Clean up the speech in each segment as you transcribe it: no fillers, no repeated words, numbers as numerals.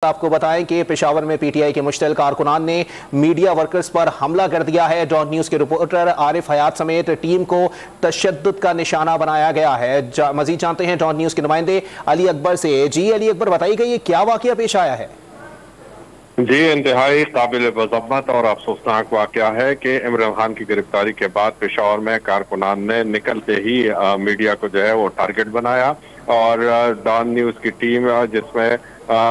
آپ کو بتائیں کہ پشاور میں پی ٹی آئی کے مشتعل کارکنان نے میڈیا ورکرز پر حملہ کر دیا ہے۔ ڈان نیوز کے رپورٹر عارف حیات سمیت ٹیم کو تشدد کا نشانہ بنایا گیا ہے۔ مزید جانتے ہیں ڈان نیوز کے نمائندے علی اکبر سے۔ جی علی اکبر، بتائیے کہ یہ کیا واقعہ پیش آیا ہے؟ جی، انتہائی قابل مذمت اور افسوسناک واقعہ ہے کہ عمران خان کی گرفتاری کے بعد پشاور میں کارکنان نے نکلتے ہی میڈیا کو جو ہے وہ ٹارگٹ بنایا اور ڈان نیوز کی ٹیم جس میں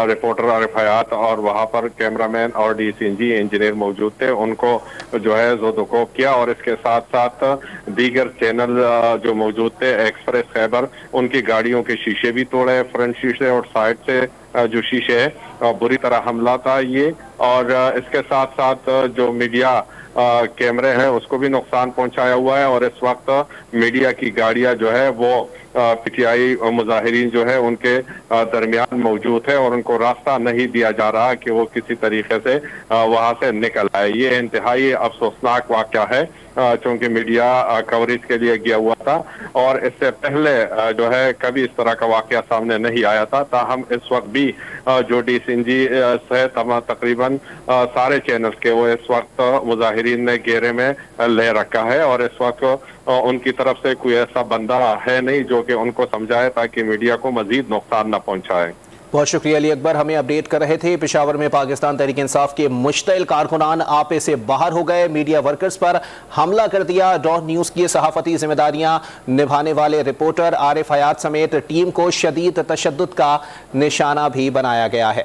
رپورٹر عارف حیات اور وہاں پر کیمرہ مین اور D C N G engineer موجود تھے، ان کو جو ہے زد و کوب کیا اور اس کے ساتھ ساتھ دیگر چینل جو موجود تھے ایکسپریس خیبر، ان کی گاڑیوں کے شیشے بھی توڑے، فرنٹ شیشے اور سائڈ سے جو شیشے ہے بری طرح حملہ تھا یہ، اور اس کے ساتھ ساتھ جو میڈیا کیمرے ہیں اس کو بھی نقصان پہنچایا ہوا ہے اور اس وقت میڈیا کی گاڑیاں جو ہے وہ پی ٹی آئی مظاہرین جو ہے ان کے درمیان موجود ہے اور ان کو راستہ نہیں دیا جا رہا کہ وہ کسی طریقے سے وہاں سے نکل آئے۔ یہ انتہائی افسوسناک واقعہ ہے چونکہ میڈیا کوریج کے لیے گیا ہوا تھا اور اس سے پہلے جو ہے کبھی اس طرح کا واقعہ سامنے نہیں آیا تھا۔ تاہم اس وقت بھی جو ڈی سی این جی سے تقریباً سارے چینلز کے وہ اس وقت مظاہرین نے گھیرے میں لے رکھا ہے اور اس وقت ان کی طرف سے کوئی ایسا بندہ ہے نہیں جو کہ ان کو سمجھائے تاکہ میڈیا کو مزید نقصان نہ پہنچائے۔ بہت شکریہ علی اکبر، ہمیں اپڈیٹ کر رہے تھے۔ پشاور میں پاکستان تحریک انصاف کے مشتعل کارکنان آپے سے باہر ہو گئے، میڈیا ورکرز پر حملہ کر دیا۔ ڈان نیوز کی صحافتی ذمہ داریاں نبھانے والے رپورٹر عارف حیات سمیت ٹیم کو شدید تشدد کا نشانہ بھی بنایا گیا ہے۔